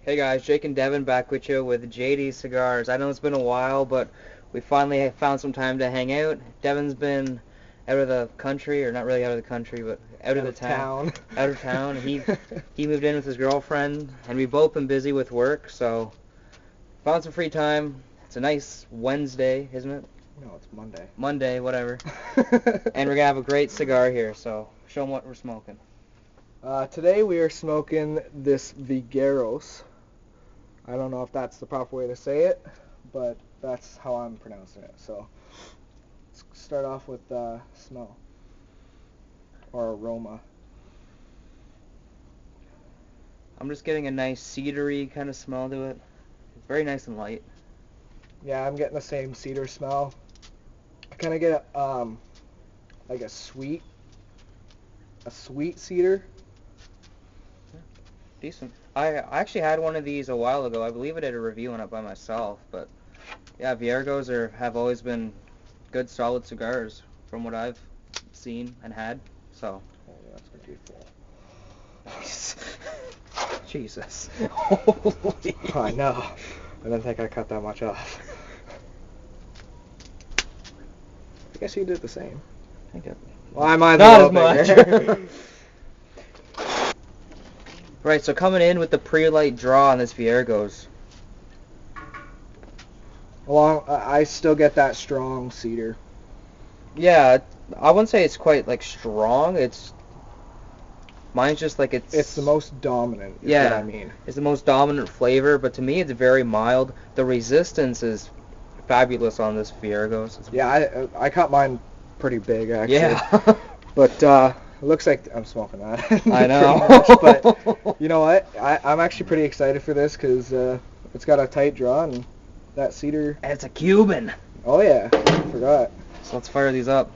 Hey guys, Jake and Devin back with you with JD Cigars. I know it's been a while, but we finally found some time to hang out. Devin's been out of the country, or not really out of the country, but out of the town. Out of town. He moved in with his girlfriend, and we've both been busy with work, so found some free time. It's a nice Wednesday, isn't it? No, it's Monday. Monday, whatever. And we're gonna have a great cigar here, so show them what we're smoking. Today we are smoking this Vegueros. I don't know if that's the proper way to say it, but that's how I'm pronouncing it. So let's start off with smell or aroma. I'm just getting a nice cedary kind of smell to it. It's very nice and light. Yeah, I'm getting the same cedar smell. I kind of get like a sweet cedar. Decent. I actually had one of these a while ago. I believe I did a review on it by myself, but yeah, Vegueros have always been good, solid cigars from what I've seen and had. So. Oh, yeah, that's gonna be full. Jesus. Holy. I know. I didn't think I cut that much off. I guess you did the same. Well, I might not as much. Right, so coming in with the pre-light draw on this Vegueros. I still get that strong cedar. Yeah, I wouldn't say it's quite like strong. Mine's just like It's the most dominant. Yeah, what I mean. It's the most dominant flavor, but to me it's very mild. The resistance is fabulous on this Vegueros. Yeah, I cut mine pretty big actually. Yeah. But it looks like I'm smoking that. I know. Much, but you know what? I'm actually pretty excited for this because it's got a tight draw and that cedar. And it's a Cuban. Oh yeah, forgot. So let's fire these up.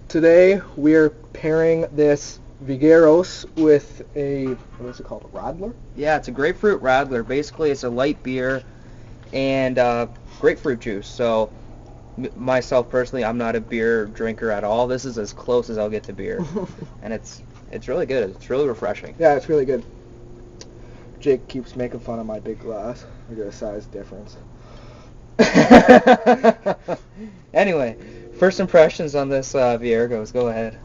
Today we are pairing this Vegueros with what is it called? A Radler? Yeah, it's a grapefruit Radler. Basically, it's a light beer and grapefruit juice. So myself personally, I'm not a beer drinker at all. This is as close as I'll get to beer, and it's really good. It's really refreshing. Yeah, it's really good. Jake keeps making fun of my big glass. Look at the size difference. Anyway, first impressions on this Vegueros. Go ahead.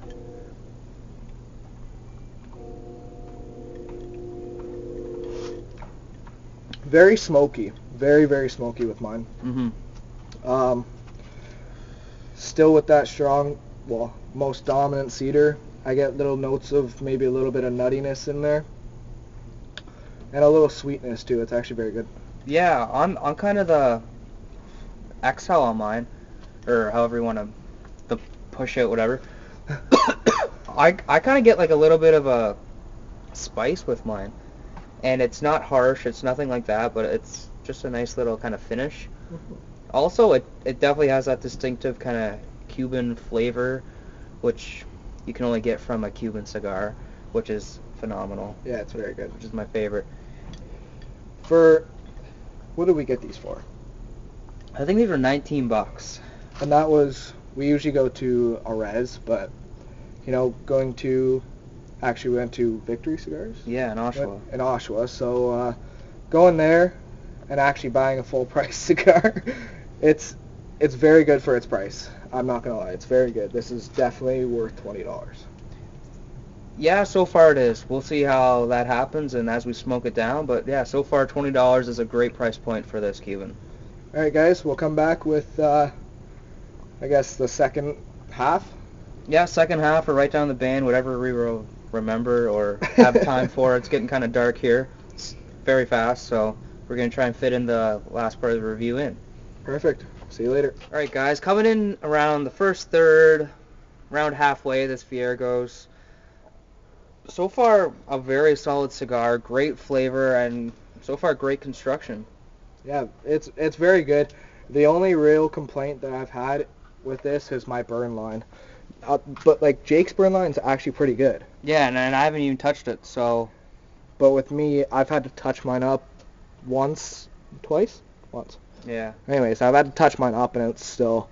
Very smoky. Very, very smoky with mine. Mm-hmm. Still with that strong, most dominant cedar. I get little notes of maybe a little bit of nuttiness in there. And a little sweetness too. It's actually very good. Yeah, I'm kind of the exhale on mine, or however you want to, the push out, whatever. I kind of get like a little bit of a spice with mine, and it's not harsh, it's nothing like that, but it's just a nice little kind of finish. Also, it definitely has that distinctive kind of Cuban flavor, which you can only get from a Cuban cigar, which is phenomenal. Yeah, it's very good. Which is my favorite. What did we get these for? I think these were $19. And that was, we usually go to Arez, but, we went to Victory Cigars? Yeah, in Oshawa. In Oshawa, so going there and actually buying a full price cigar, it's very good for its price. I'm not going to lie, it's very good. This is definitely worth $20. Yeah, so far it is. We'll see how that happens and as we smoke it down, but yeah, so far $20 is a great price point for this Cuban. Alright guys, we'll come back with, I guess, the second half. Yeah, second half or right down the band, whatever we will remember or have time for. It's getting kind of dark here. It's very fast, so we're going to try and fit in the last part of the review in. Perfect. See you later. Alright guys, coming in around the first third, around halfway, this Vegueros. So far, a very solid cigar, great flavor, and so far great construction. Yeah, it's very good. The only real complaint that I've had with this is my burn line. But like Jake's burn line is actually pretty good. Yeah, and I haven't even touched it, so. But with me, I've had to touch mine up once. Yeah. Anyways, I've had to touch mine up, and it's still,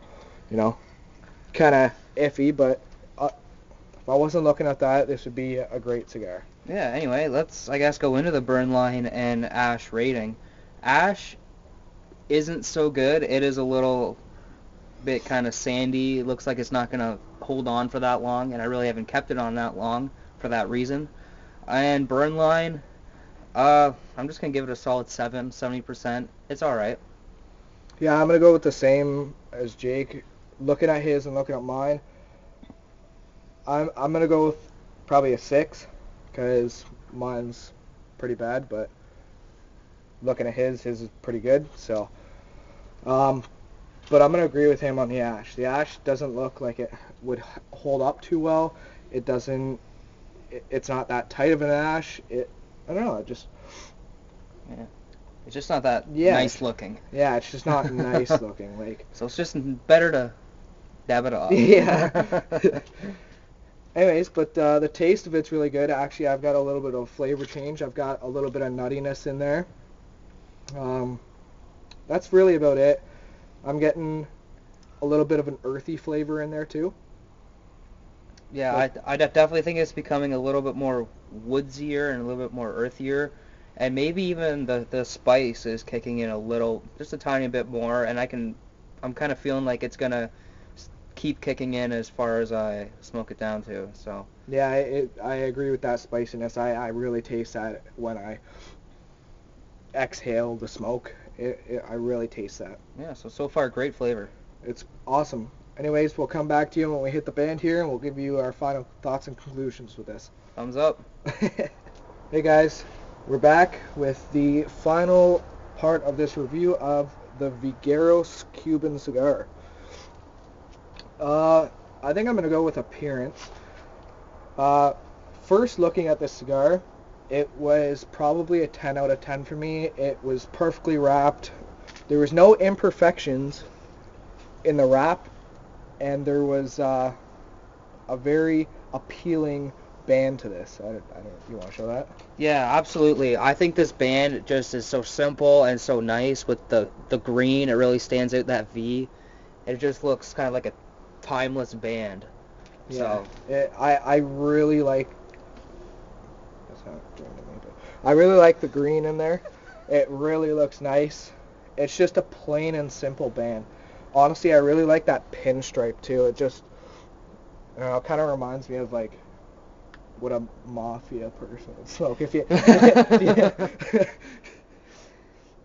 kind of iffy. But if I wasn't looking at that, this would be a great cigar. Yeah, anyway, let's, I guess, go into the burn line and ash rating. Ash isn't so good. It is a little bit kind of sandy. It looks like it's not going to hold on for that long, and I really haven't kept it on that long for that reason. And burn line, I'm just going to give it a solid 70%. It's all right. Yeah, I'm going to go with the same as Jake. Looking at his and looking at mine, I'm going to go with probably a 6 because mine's pretty bad, but looking at his is pretty good. So, but I'm going to agree with him on the ash. The ash doesn't look like it would hold up too well. It doesn't, it's not that tight of an ash. I don't know, Yeah. It's just not that Yeah. nice looking. Yeah, it's just not nice looking. Like, So it's just better to dab it off. yeah. Anyways, but the taste of it's really good. Actually, I've got a little bit of flavor change. I've got a little bit of nuttiness in there. That's really about it. I'm getting a little bit of an earthy flavor in there too. Yeah, I definitely think it's becoming a little bit more woodsier and a little bit more earthier. And maybe even the spice is kicking in a little, just a tiny bit more. And I'm kind of feeling like it's going to keep kicking in as far as I smoke it down to. So Yeah, I agree with that spiciness. I really taste that when I exhale the smoke. I really taste that. yeah, so far great flavor. It's awesome. Anyways, we'll come back to you when we hit the band here, and we'll give you our final thoughts and conclusions with this. Thumbs up. Hey guys, we're back with the final part of this review of the Vegueros Cuban Cigar. I think I'm going to go with appearance. First looking at this cigar, it was probably a 10 out of 10 for me. It was perfectly wrapped. There was no imperfections in the wrap, and there was a very appealing band to this. I don't. You want to show that? Yeah, absolutely. I think this band just is so simple and so nice with the green. It really stands out, that V. It just looks kind of like a timeless band. Yeah. So I really like. That's not doing to me, but I really like the green in there. It really looks nice. It's just a plain and simple band. Honestly, I really like that pinstripe too. It just, I don't know, it kind of reminds me of like what a mafia person would smoke. If you,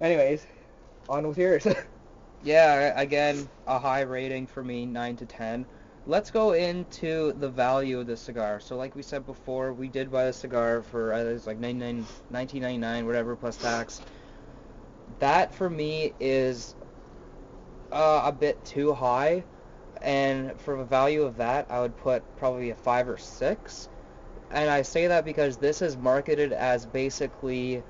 anyways, on with yours. yeah, again, a high rating for me, 9 to 10. Let's go into the value of the cigar. So like we said before, we did buy the cigar for, it was like $19.99, whatever, plus tax. That for me is a bit too high, and for the value of that, I would put probably a 5 or 6. And I say that because this is marketed as basically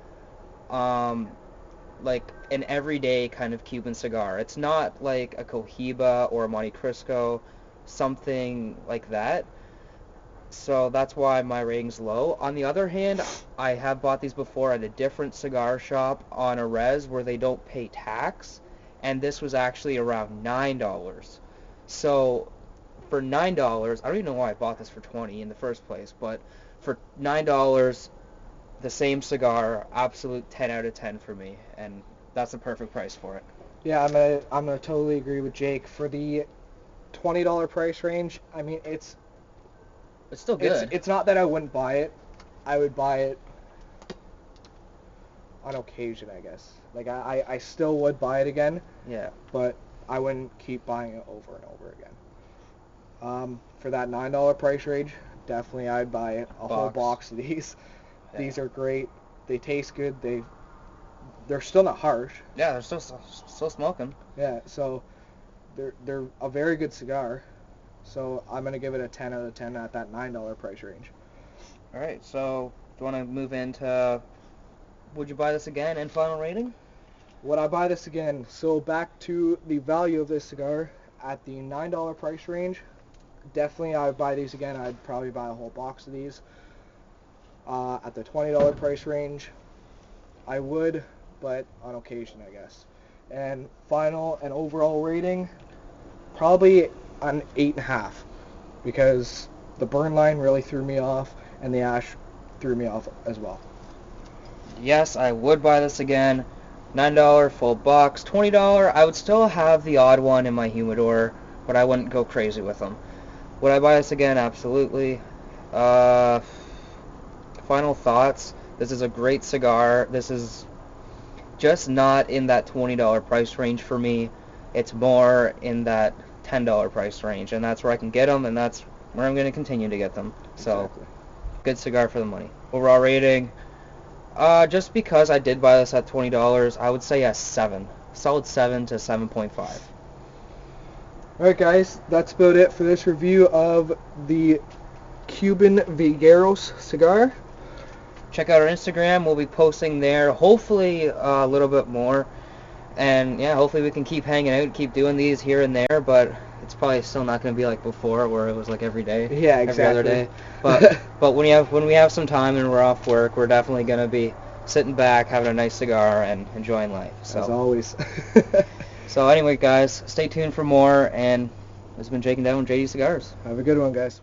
like an everyday kind of Cuban cigar. It's not like a Cohiba or a Monte Cristo, something like that. So that's why my rating's low. On the other hand, I have bought these before at a different cigar shop on a res where they don't pay tax, and this was actually around $9. So for $9, I don't even know why I bought this for 20 in the first place, but for $9, the same cigar, absolute 10 out of 10 for me, and that's the perfect price for it. Yeah, I'm gonna totally agree with Jake. For the $20 price range, I mean It's still good. it's not that I wouldn't buy it. I would buy it on occasion, I guess. Like I still would buy it again, Yeah. but I wouldn't keep buying it over and over again. For that $9 price range, definitely I'd buy it, a whole box of these. Yeah. These are great. They taste good. They're still not harsh. Yeah, they're still smoking. Yeah, so they're a very good cigar. So I'm gonna give it a 10 out of 10 at that $9 price range. All right, so do you want to move into would you buy this again and final rating? Would I buy this again? So back to the value of this cigar at the $9 price range. Definitely I would buy these again. I'd probably buy a whole box of these. At the $20 price range, I would, but on occasion, I guess. And final and overall rating, probably an 8.5, because the burn line really threw me off, and the ash threw me off as well. Yes, I would buy this again. $9 full box. $20, I would still have the odd one in my humidor, but I wouldn't go crazy with them. Would I buy this again? Absolutely. Final thoughts. This is a great cigar. This is just not in that $20 price range for me. It's more in that $10 price range, and that's where I can get them, and that's where I'm going to continue to get them. So, Exactly. good cigar for the money. Overall rating, just because I did buy this at $20, I would say a 7. Solid 7 to 7.5. Alright guys, that's about it for this review of the Cuban Vegueros cigar. Check out our Instagram. We'll be posting there, hopefully a little bit more. And yeah, hopefully we can keep hanging out, keep doing these here and there, but it's probably still not going to be like before where it was like every day. Yeah, exactly. Every other day. But when we have some time and we're off work, we're definitely going to be sitting back, having a nice cigar and enjoying life. So. As always. So anyway, guys, stay tuned for more, and this has been Jake and Devin with JD Cigars. Have a good one, guys.